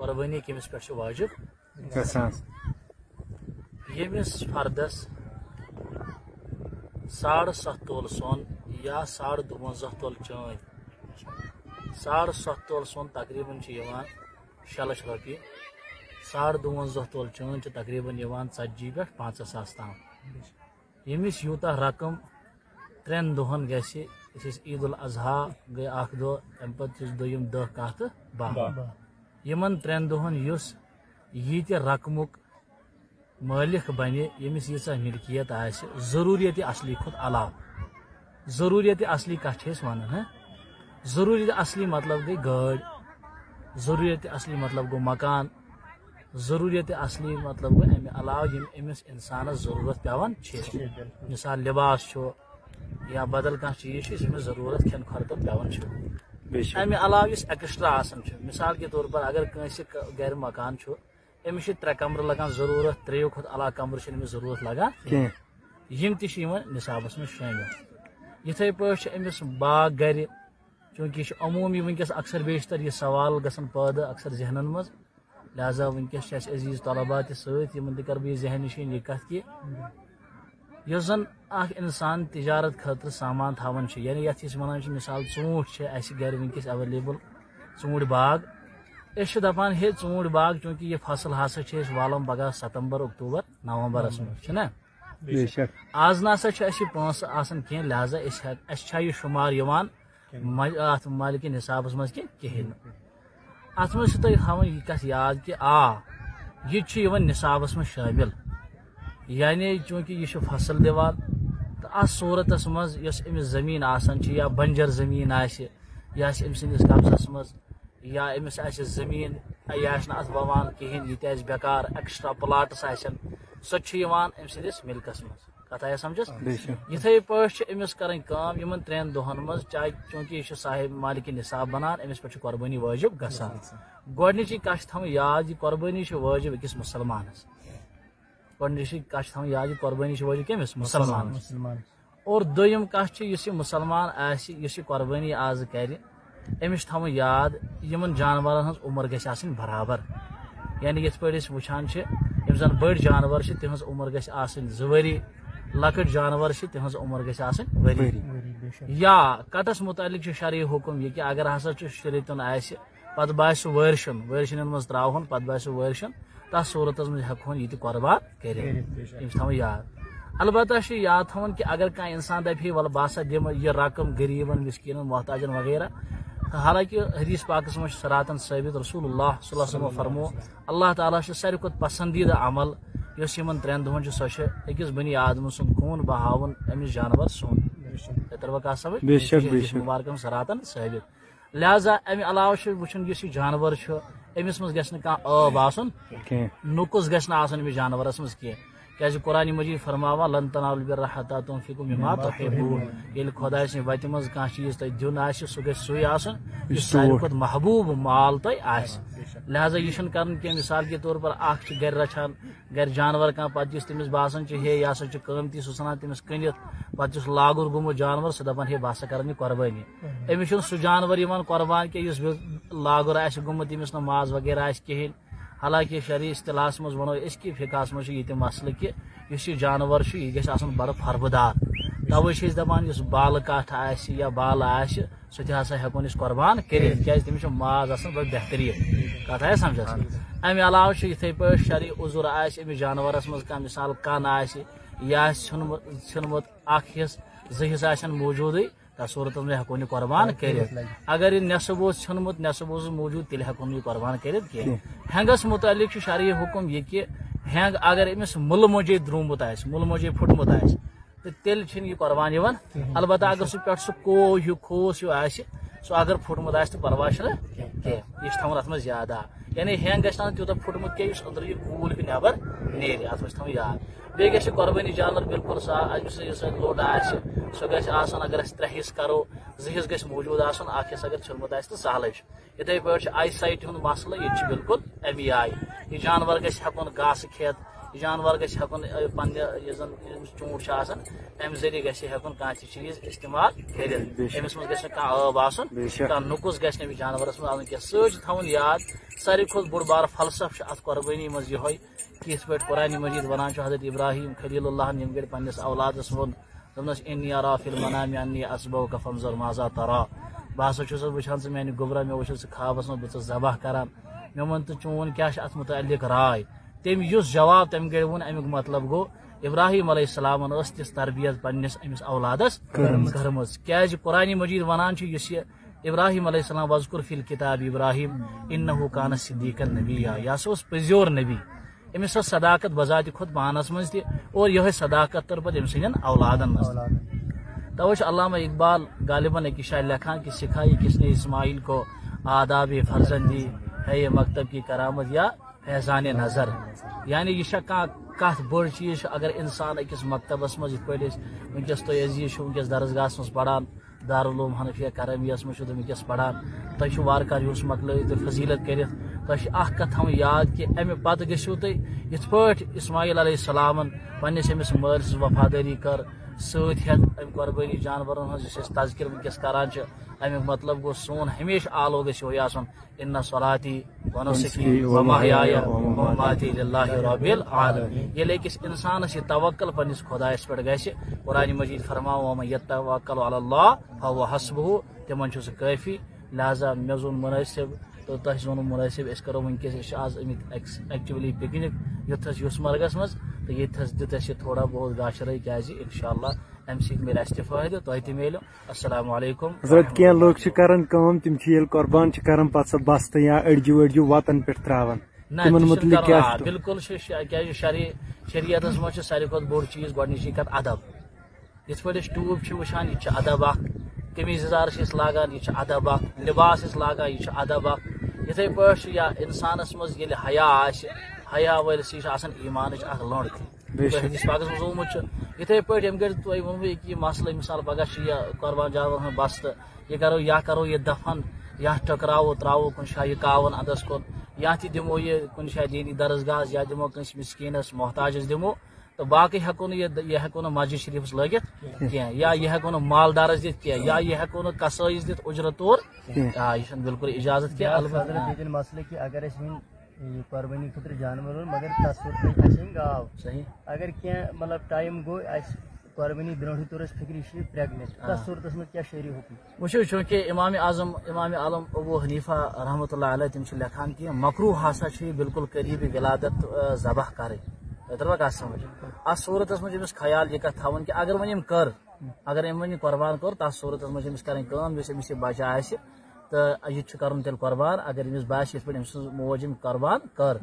قربانی کمس پہ واجب یمس فردس 7.5 تول سون یا 52 تول چٲنۍ 7.5 تول سون تقریباً 6 لچھ رۄپیہِ 52 تول چٲنۍ تقریباً 40 پٮ۪ٹھ 50,000 تام یمس یوٗتاہ رقم 3 دۄہن گژھِ عید الاضحیٰ گٔے اکھ دۄہ تمہِ پتہٕ چھُ دوٚیِم 10 کاہ تہٕ 12 یمن 3 دۄہن یُس ییٖتہِ رقمُک مٲلک بنہِ یمس ییٖژاہ ملکیت آسہِ ضروٗریت اصلی کھۄتہٕ علاوٕ ضروٗریت اصلی کتھ چھِ أسۍ ونان ضروٗریت اصلی مطلب گٔے گٲڑۍ ضروٗریت اصلی مطلب گوٚو مکان ضروٗریت اصلی مطلب گوٚو امہِ علاوٕ یِم أمِس انسانس ضروٗرت پیٚوان چھِ مثال لباس چھُ یا بدل کانٛہہ چیٖز چھُ یُس أمِس ضروٗرت کھٮ۪ن خٲطرٕ پیٚوان چھُ امہِ علاوٕ یُس ایکسٹرا آسان چھُ مثال کے طور پر اگر کٲنٛسہِ گرِ مکان چھُ أمِس چھِ 3 کمرٕ لگان ضروٗرت 3 کھۄتہٕ علاوٕ کمرٕ چھِنہٕ أمِس ضروٗرت لگان کینٛہہ یِم تہِ چھِ یِوان نِصابس منٛز شٲمِل یِتھٕے پٲٹھۍ چھِ أمِس باغ گرِ چوٗنٛکہِ یہِ چھُ عموٗمی وٕنکیٚس اکثر بیشتر یہِ سوال گژھان پٲدٕ اکثر ذہنن منٛز لہذا وٕنکیٚس چھِ اَسہِ عزیٖز طلبا تہِ سۭتۍ یِمن تہِ کرٕ بہٕ یہِ ذہن نِشٲنی یہِ کتھ کہِ یُس زن اکھ انسان تجارت خٲطرٕ سامان تھاوان چھُ یعنی یتھ أسۍ ونان چھِ مثال ژوٗنٛٹھۍ چھِ اَسہِ گرِ وٕنکیٚس ایویلیبل ژوٗنٛٹھۍ باغ أسۍ چھِ دپان ہے ژوٗنٛٹھۍ باغ چوٗنٛکہِ یہِ فصل ہسا چھِ أسۍ والان پگاہ ستمبر اکتوبر نومبرس منٛز چھُنہ آز نسا چھُ اَسہِ یہِ پونٛسہٕ آسان کینٛہہ لہذا اَسہِ چھا یہِ شُمار یِوان اتھ مالکہِ نِصابس منٛز کِہینۍ نہٕ اتھ منٛز چھِ تۄہہِ تھاوٕنۍ یہِ کتھ یاد کہِ یہِ چھُ یِوان نِصابس منٛز شٲمِل یعنی چوٗنٛکہِ یہِ چھُ فصل دِوان تہٕ اتھ صوٗرتس منٛز یۄس أمِس زٔمیٖن آسان چھِ یا بنجر زٔمیٖن آسہِ یہِ آسہِ أمۍ سٕنٛدِس قبضس منٛز یا أمِس آسہِ زٔمیٖن یہِ آسہِ نہٕ اتھ ووان کِہینۍ یہِ تہِ آسہِ بیکار ایکسٹرا پلاٹس آسن سۄ تہِ چھِ یِوان أمۍ سٕنٛدِس مِلکس منٛز کتھ آیا سمجھس یِتھٕے پٲٹھۍ چھِ أمِس کرٕنۍ کٲم یِمن 3 دۄہن منٛز چاہے چوٗنٛکہِ یہِ چھُ صاحب مالکہِ نِصاب بنان أمِس پٮ۪ٹھ چھِ قۄربٲنی وٲجب گژھان گۄڈنِچی کتھ چھِ تھاوٕنۍ یاد یہِ قۄربٲنی چھِ وٲجب أکِس مُسلمانس گۄڈنِچی کتھ چھِ تھاوٕنۍ یاد یہِ قۄربٲنی چھِ وٲجب کٔمِس مُسلمانس اور دوٚیِم کتھ چھِ یُس یہِ مُسلمان آسہِ یُس یہِ قۄربٲنی آز کرِ أمِس چھِ تھاوُن یاد یِمن جانورن ہٕنٛز عُمر گژھِ آسٕنۍ برابر یعنی یِتھ پٲٹھۍ أسۍ وٕچھان چھِ یِم زن بٔڑۍ جانور چھِ تِہنٛز عُمر گژھِ آسٕنۍ 2 ؤری لۄکٕٹۍ جانور چھِ تِہنٛز عُمر گژھِ آسٕنۍ ؤری یا کٹس مُتعلق چھُ شرعی حُکم یہِ کہِ اگر ہسا چھُ شریعتن آسہِ پتہٕ باسہِ سُہ وٲرشن منٛز تراوہون پتہٕ باسہِ سُہ وٲرشن تتھ صوٗرتس منٛز ہٮ۪کہون یہِ تہِ قۄربان کٔرِتھ یِم چھِ تھاوٕنۍ یاد البتہ چھُ یاد تھاوُن کہِ اگر کانٛہہ انسان دپہِ ہے وَلہٕ بہٕ ہسا دِمہٕ یہِ رقم غریٖبن مسکیٖنن محتاجن وغیرہ حالانکہِ حدیث پاکس منٛز چھُ صراطن ثٲبت رسول اللہ صلی اللہ علیہ وسلم فرمو اللہ تعالیٰ چھُ ساروی کھۄتہٕ پسندیدہ عمل یۄس یِمن 3 دۄہن چھِ سۄ چھِ أکِس بنی آدمہٕ سُنٛد خوٗن بہاوُن أمِس جانور سُنٛد تروا کتھ سمجھ مُبارکن صراطن ثٲبت لہذا امہِ علاوٕ چھُ وٕچھُن یُس یہِ جانور چھُ أمِس منٛز گژھِ نہٕ کانٛہہ ٲب آسُن نُکُس گژھِ نہٕ آسُن أمِس جانورس منٛز کینٛہہ کیازِ قرآنِ مجیٖد فرماوان لن تنالوا البرَ حتیٰ تُنفِقوٗ مِمَّا تُحِبُّونَ ییٚلہِ خۄداے سٕنٛدِ وتہِ منٛز کانٛہہ چیٖز تۄہہِ دیُن آسہِ سُہ گژھِ سُے آسُن یُس ساروی کھۄتہٕ محبوٗب مال تۄہہِ آسہِ لہذا یہِ چھُنہٕ کرُن کینٛہہ مثال کے طور پر اکھ چھُ گرِ رچھان گرِ جانور کانٛہہ پتہٕ یُس تٔمِس باسان چھُ ہے یہِ ہسا چھُ قۭمتی سُہ ژھٕنان تٔمِس کٕنِتھ پتہٕ چھُس لاگُر گوٚمُت جانور سُہ دپان ہے بہٕ ہسا کران یہِ قۄربٲنی أمِس چھُنہٕ سُہ جانور یِوان قۄربان کینٛہہ یُس لاگُر آسہِ گوٚمُت ییٚمِس نہٕ ماز وغیرہ آسہِ کِہینۍ حالانکہِ شرعی اصطلاحس منٛز ونو أسۍ کہِ فِقہس منٛز چھُ یہِ تہِ مسلہٕ کہِ یُس یہِ جانور چھُ یہِ گژھِ آسُن بڑٕ فربہٕ توے چھِ أسۍ دپان یُس بالہٕ کٹھ آسہِ یا بالہٕ آسہِ سُہ تہِ ہسا ہٮ۪کون أسۍ قۄربان کٔرِتھ کیازِ تٔمِس چھُ ماز آسان بڑٕ بہتریٖن کتھ آیہِ سمجھس امہِ علاوٕ چھُ یِتھٕے پٲٹھۍ شرعی عُذر آسہِ أمِس جانورس منٛز کانٛہہ مثال کن آسہِ یہِ آسہِ ژھیوٚنمُت 1 حِصہٕ 2 حِصہٕ آسن موٗجوٗدٕے تتھ صوٗرتس منٛز ہٮ۪کون یہِ قۄربان کٔرِتھ اگر یہِ نٮ۪صٕب اوس ژھیوٚنمُت نٮ۪صٕب اوسُس موٗجوٗد تیٚلہِ ہٮ۪کون نہٕ یہِ قۄربان کٔرِتھ کینٛہہ ہٮ۪نٛگس مُتعلق چھُ شرعی حُکم یہِ کہِ ہٮ۪نٛگ اگر أمِس مُلہٕ موجے درٛومُت آسہِ مُلہٕ موجے پھُٹمُت آسہِ تہٕ تیٚلہِ چھِنہٕ یہِ قۄربان یِوان البتہ اگر سُہ پٮ۪ٹھ سُہ کوو ہیوٗ کھوٗس ہیوٗ آسہِ سُہ اگر پھُٹمُت آسہِ تہٕ پرواے چھُنہٕ کینٛہہ یہِ چھُ تھاوُن اتھ منٛز یاد یعنی ہٮ۪نٛگ گژھِ نہٕ تیوٗتاہ پھُٹمُت کینٛہہ یُس أنٛدرٕ یہِ کوٗل ہیوٗ نٮ۪بر نیرِ اتھ منٛز چھُ تھاوُن یاد بیٚیہِ گژھِ یہِ قۄربٲنی جانور بالکُل یُس یُس لوٚڈ آسہِ سُہ گژھِ آسُن اگر أسۍ 3 حِصہٕ کرو 2 حِصہٕ گژھِ موٗجوٗد آسُن 1 حِصہٕ اگر ژھیوٚنمُت آسہِ تہٕ سہلٕے چھُ یِتھٕے پٲٹھۍ چھُ آی سایٹہِ ہُنٛد مسلہٕ ییٚتہِ چھُ بالکُل امی آیہِ یہِ جانور گژھِ ہٮ۪کُن گاسہٕ کھٮ۪تھ جانور گژھِ ہٮ۪کُن پننہِ یُس زن ژوٗنٛٹھ چھُ آسان امہِ ذٔریعہٕ گژھِ ہٮ۪کُن کانٛہہ تہِ چیٖز استعمال کٔرِتھ أمِس منٛز گژھِ نہٕ کانٛہہ ٲب آسُن کانٛہہ نُقُص گژھِ نہٕ أمِس جانورس منٛز آسُن کینٛہہ سۭتۍ چھُ تھاوُن یاد ساروی کھۄتہٕ بوٚڑ بارٕ فلسفہٕ چھُ اتھ قۄربٲنی منٛز یِہوے کہِ یِتھ پٲٹھۍ قرآنِ مجیٖد ونان چھُ حضرت ابراہیم خلیل اللہن ییٚمہِ گرِ پننِس اولادس ووٚن دوٚپنس انی ارا فی المنام انی اصبحک فانظر ماذا ترى بہٕ ہسا چھُس وٕچھان ژٕ میانہِ گوٚبرا مےٚ وٕچھُس ژٕ خوابس منٛز بہٕ ژٕ ذبح کران مےٚ ووٚن تہٕ چون کیاہ چھُ اتھ مُتعلق راے تٔمۍ یُس جواب تمہِ گرِ ووٚن امیُک مطلب گوٚو ابراہیم علیہ السلامن ٲس تِژھ تربیت پننِس أمِس اولادس کٔرمٕژ کیازِ قرآنِ مجیٖد ونان چھُ یُس یہِ ابراہیم علیہ السلام وذکر فی الکتاب ابراہیم انہ کان صدیقا نبیہ یہِ ہسا اوس پٔزیور نبی أمِس ٲس صداقت بذاتِ خود پانس منٛز تہِ اور یِہوے صداقت تٔر پتہٕ أمۍ سٕنٛدٮ۪ن اولادن منٛز توے چھُ علامہ اقبال غالباً أکِس جایہِ لیکھان کہ سکھائی کس نے اسماعیل کو آداب فرزندی ہے یہ مکتب کی کرامت یا فیضان نظر یعنی یہ چھا کانٛہہ کتھ بٔڑ چیٖز اگر انسان أکِس مکتبس منٛز یِتھ پٲٹھۍ أسۍ وٕنکیٚس تُہۍ عزیٖز چھُ وٕنکیٚس درسگاہس منٛز پران دارالعلوم حنفیہ کرمیہس منٛز چھُ تُہۍ وٕنکیٚس پران تۄہہِ چھُ وارٕ کارٕ یُس مۄکلٲیِتھ تُہۍ فضیٖلت کٔرِتھ تۄہہِ چھِ اکھ کتھ تھاوٕنۍ یاد کہِ امہِ پتہٕ گٔژھِو تُہۍ یِتھ پٲٹھۍ اسماعیل علیہ السلامن پننِس أمِس مٲلۍ سٕنٛز وفادٲری کٔر سۭتۍ ہٮ۪تھ امہِ قۄربٲنی جانورن ہٕنٛز یُس أسۍ تذکِر وٕنکیٚس کران چھِ امیُک مطلب گوٚو سون ہمیشہِ آلو گژھِ یِہوے آسُن اِنَّ صَلَاتِی وَنُسُکِی وَمَحْیَایَ وَمَمَاتِی لِلَّهِ رَبِّ الْعَالَمِیٖن ییٚلہِ أکِس انسانس یہِ توکل پننِس خۄدایس پٮ۪ٹھ گژھِ قرآنِ مجیٖد فرماوان وَمَن یَتَوَکَّلُ عَلَى اللہِ فَهُوَ حَسْبُهُ تِمن چھُ سُہ کٲفی لہذا مےٚ زون مُنٲسِب تہٕ تۄہہِ زونُن مُنٲسِب أسۍ کرو وٕنکیٚس أسۍ چھِ آز آمٕتۍ ایکچُؤلی پِکنِک یوٚتھس یوٗسمرگس منٛز تہٕ ییٚتھس دیُت اَسہِ تھوڑا بہت گاشرٲے کیازِ انشاء اللہ امہِ سۭتۍ میلہِ اَسہِ تہِ فٲیدٕ تۄہہِ تہِ میلیو السلام علیکم حضرت کینٛہہ لُکھ چھِ کران کٲم تِم چھِ ییٚلہِ قۄربان چھِ کران پتہٕ سۄ بستہٕ یا أڑجہِ ؤڑجہِ وتن پٮ۪ٹھ تراوان تِمن مُتعلق کیاہ بالکل چھُ کیازِ شریعتس منٛز چھُ ساروی کھۄتہٕ بوٚڑ چیٖز گۄڈنِچی کتھ ادب یِتھ پٲٹھۍ أسۍ ٹوٗپ چھِ وٕچھان یہِ تہِ چھُ ادب اکھ قمیٖض یزار چھِ أسۍ لاگان یہِ چھُ ادب اکھ لباس أسۍ لاگان یہِ چھُ ادب اکھ یِتھے پٲٹھۍ چھُ یا انسانس منٛز ییٚلہِ حیا آسہِ حیا وٲلِس یہِ چھِ آسان ایٖمانٕچ اکھ لٔنٛڈ تہِ حدیٖث پاکس منٛز آمُت چھُ یِتھے پٲٹھۍ ییٚمہِ گرِ تۄہہِ ووٚنوٕ یہِ مسلہٕ مِثال پگاہ چھُ یہِ قۄربان جانورن ہُنٛد بستہٕ یہِ کرو یا کرو یہِ دفن یا ٹکراوو تراوو کُنہِ جایہِ یہِ کاوُن اندس کُن یا تہِ دِمو یہِ کُنہِ جایہِ دیٖنی درسگاہس یا دِمو کٲنٛسہِ مسکیٖنس محتاجس دِمو تہٕ باقٕے ہٮ۪کو نہٕ یہِ ہٮ۪کو نہٕ مسجد شریٖفس لٲگِتھ کینٛہہ یا یہِ ہٮ۪کو نہٕ مالدارس دِتھ کینٛہہ یا یہِ ہٮ۪کو نہٕ کسٲیِس دِتھ اُجرت طور آ یہِ چھُنہٕ بالکل اجازت کینٛہہ البتہ مسلہٕ کہِ اگر أسۍ وۄنۍ قۄربٲنی خٲطرٕ جانور اوٚن مگر تصوُر تھٲے اَسہِ گاو صحیح اگر کینٛہہ مطلب ٹایم گوٚو اَسہِ قۄربٲنی برونٛٹھٕے توٚر اَسہِ فِکرِ یہِ چھِ پریگننٹ تتھ صوٗرتس منٛز کیاہ شرعی حُکم وٕچھو چوٗنٛکہِ امام عالم ابو حنیفہ رحمتہ اللہ علیہ تِم چھِ لیکھان کہِ مکروٗہ ہسا چھُ یہِ بالکل قریٖبی ولادت ذبح کرٕنۍ تۄہہِ ترٛٲوا کتھ سمجھ اتھ صوٗرتس منٛز چھِ أمِس خیال یہِ کتھ تھاوُن کہِ اگر وۄنۍ أمۍ کٔر اگر أمۍ وۄنۍ یہِ قۄربان کوٚر تتھ صوٗرتس منٛز چھِ أمِس کرٕنۍ کٲم یُس أمِس یہِ بچہِ آسہِ تہٕ یہِ تہِ چھُ کرُن تیٚلہِ قۄربان اگر أمِس باسہِ یِتھ پٲٹھۍ أمۍ سٕنٛز موج أمۍ قۄربان کٔر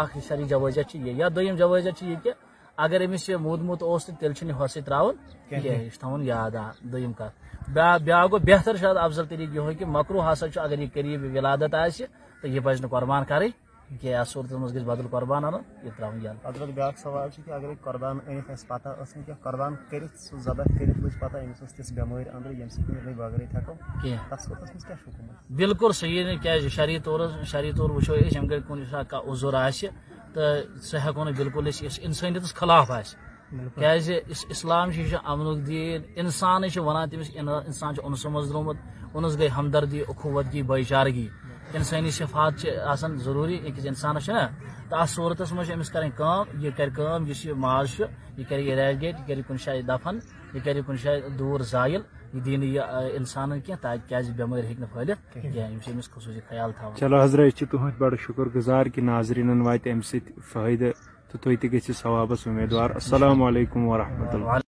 اکھ شرعی جوٲزیت چھِ یہِ یا دوٚیِم جوٲزیت چھِ یہِ کہِ اگر أمِس یہِ موٗدمُت اوس تہٕ تیٚلہِ چھُنہٕ یہِ ہۄس سۭتۍ تراوُن کینٛہہ یہِ چھُ تھاوُن یاد دوٚیِم کتھ بیاکھ گوٚو بہتر چھُ افضل طریٖقہٕ یِہوے کہِ مکروٗہ ہسا چھُ اگر یہِ قریٖبی ولادت آسہِ تہٕ یہِ پزِ نہٕ قۄربان کرٕنۍ کینٛہہ اتھ صوٗرتس منٛز گژھِ بدل قۄربان انُن یہِ تراوُن یلہٕ حضرت بیاکھ سوال چھُ کہِ اگرے قۄربان أنِتھ اَسہِ پتہ ٲس نہٕ کینٛہہ قۄربان کٔرِتھ سُہ ذبح کٔرِتھ لٔج پتہ أمِس ٲس تِژھ بٮ۪مٲرۍ أنٛدرٕ ییٚمہِ سۭتۍ نہٕ بغٲرٕے ہٮ۪کو کینٛہہ تتھ صوٗرتس منٛز کیاہ چھُ حُکم بالکل صحیح نہٕ کیازِ شرعی طور وٕچھو أسۍ ییٚمہِ گرِ کُنہِ ساتہٕ کانٛہہ عُذر آسہِ تہٕ سُہ ہٮ۪کو نہٕ بالکل أسۍ یُس انسٲنیتس خلاف آسہِ کیازِ اسلام چھُ یہِ چھُ امنُک دیٖن انسانٕے چھُ ونان تٔمِس انسان چھُ اُنسہٕ منٛز درٛامُت اُنس گٔے ہمدردی اخوتگی بٲے چارگی انسٲنی صفات چھِ آسان ضروٗری أکِس انسانس چھُنہ تہٕ اتھ صوٗرتس منٛز چھِ أمِس کرٕنۍ کٲم یہِ کرِ کٲم یُس یہِ ماز چھُ یہِ کرِ اِریگیٹ یہِ کرِ کُنہِ جایہِ دفن یہِ کرِ کُنہِ جایہِ دوٗر زٲیِل یہِ دِی نہٕ یہِ انسانن کینٛہہ تاکہِ کیازِ بٮ۪مٲرۍ ہیٚکہِ نہٕ پھٲلِتھ کینٛہہ یِم چھِ أمِس خصوٗصی خیال تھاوان چلو حضرت أسۍ چھِ تُہُنٛد بڑٕ شُکر گُزار کہِ ناظریٖنن واتہِ امہِ سۭتۍ فٲیدٕ تہٕ تُہۍ تہِ گٔژھِو ثوابس اُمیٖدوار السلام علیکم ورحمتہ اللہ